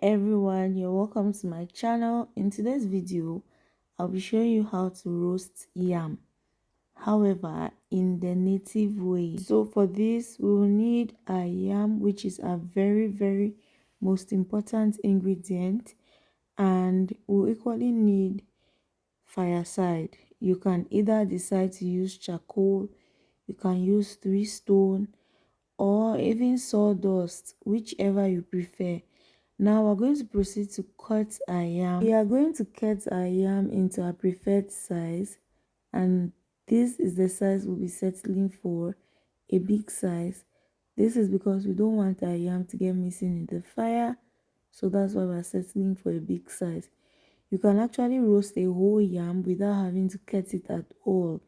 everyone, you're welcome to my channel. In today's video I'll be showing you how to roast yam, however in the native way. So for this we will need a yam, which is a very most important ingredient, and we'll equally need fireside. You can either decide to use charcoal, you can use 3 stone, or even sawdust, whichever you prefer. Now we're going to proceed to cut our yam. We are going to cut our yam into our preferred size, and this is the size we'll be settling for, a big size. This is because we don't want our yam to get missing in the fire, so that's why we're settling for a big size. You can actually roast a whole yam without having to cut it at all.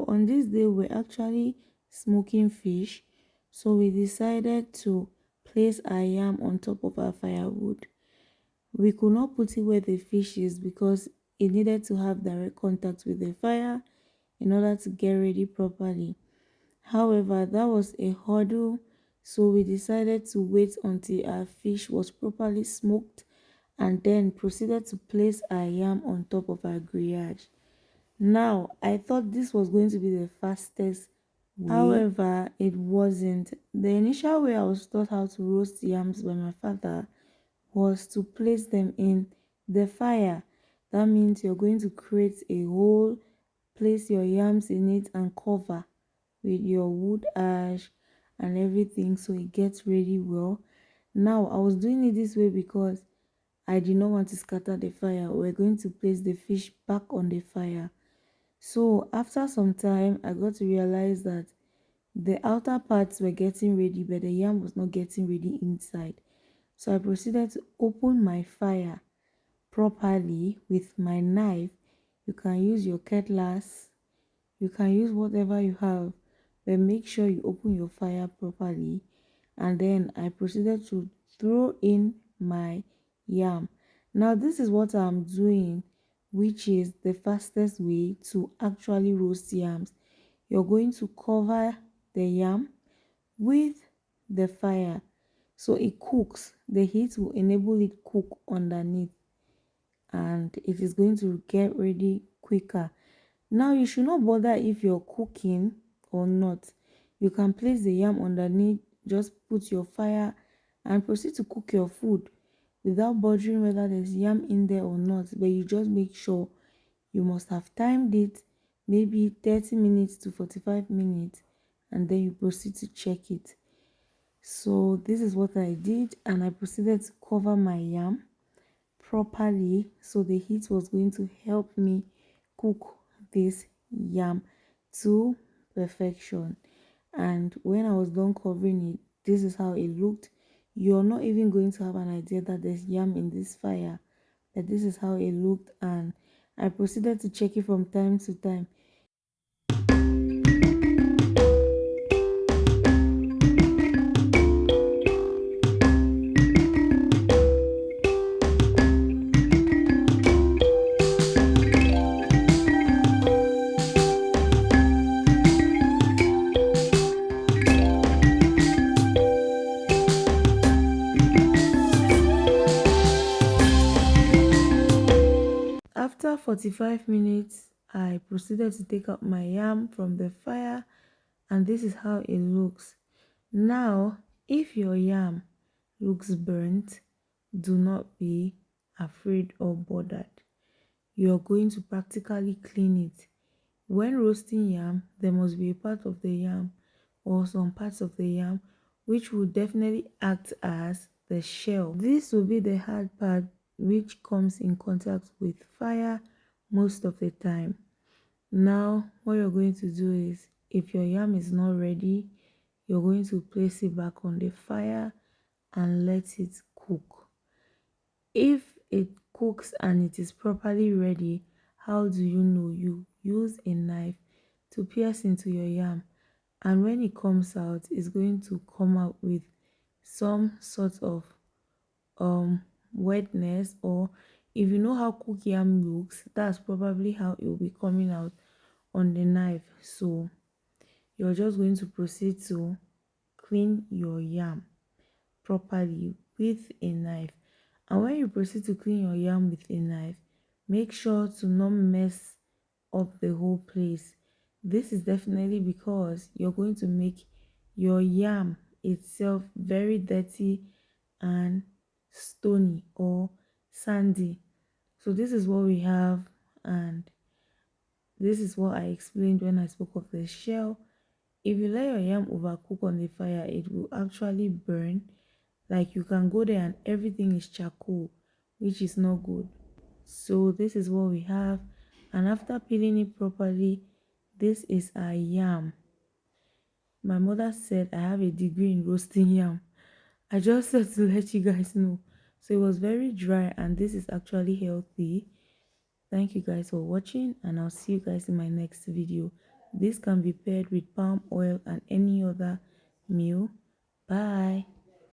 On this day we're actually smoking fish, so we decided to place our yam on top of our firewood. We could not put it where the fish is because it needed to have direct contact with the fire in order to get ready properly. However, that was a hurdle, so we decided to wait until our fish was properly smoked and then proceeded to place our yam on top of our grillage. Now, I thought this was going to be the fastest way. However, it wasn't. The initial way I was taught how to roast yams by my father was to place them in the fire. That means you're going to create a hole, place your yams in it, and cover with your wood ash and everything so it gets ready well. Now, I was doing it this way because I did not want to scatter the fire. We're going to place the fish back on the fire. So after some time, I got to realize that the outer parts were getting ready, but the yam was not getting ready inside. So I proceeded to open my fire properly with my knife. You can use your cutlass, you can use whatever you have, but make sure you open your fire properly. And then I proceeded to throw in my yam. Now this is what I'm doing, which is the fastest way to actually roast yams. You're going to cover the yam with the fire so it cooks. The heat will enable it cook underneath, and it is going to get ready quicker. Now you should not bother if you're cooking or not. You can place the yam underneath, just put your fire and proceed to cook your food without bothering whether there's yam in there or not. But you just make sure you must have timed it, maybe 30 minutes to 45 minutes, and then you proceed to check it. So this is what I did, and I proceeded to cover my yam properly, so the heat was going to help me cook this yam to perfection. And when I was done covering it, this is how it looked. You're not even going to have an idea that there's yam in this fire, but this is how it looked. And I proceeded to check it from time to time. After 45 minutes, I proceeded to take out my yam from the fire, and this is how it looks. Now, if your yam looks burnt, do not be afraid or bothered. You are going to practically clean it. When roasting yam, there must be a part of the yam or some parts of the yam which will definitely act as the shell. This will be the hard part which comes in contact with fire most of the time. Now what you're going to do is, if your yam is not ready, you're going to place it back on the fire and let it cook. If it cooks and it is properly ready, how do you know? You use a knife to pierce into your yam, and when it comes out, it's going to come out with some sort of wetness, or if you know how cooked yam looks, that's probably how it will be coming out on the knife. So you're just going to proceed to clean your yam properly with a knife. And when you proceed to clean your yam with a knife, make sure to not mess up the whole place. This is definitely because you're going to make your yam itself very dirty and stony or sandy. So this is what we have, and this is what I explained when I spoke of the shell. If you let your yam overcook on the fire, it will actually burn. Like you can go there and everything is charcoal, which is not good. So this is what we have, and after peeling it properly, this is our yam. My mother said I have a degree in roasting yam. I just said to let you guys know. So it was very dry, and this is actually healthy. Thank you guys for watching, and I'll see you guys in my next video. This can be paired with palm oil and any other meal. Bye.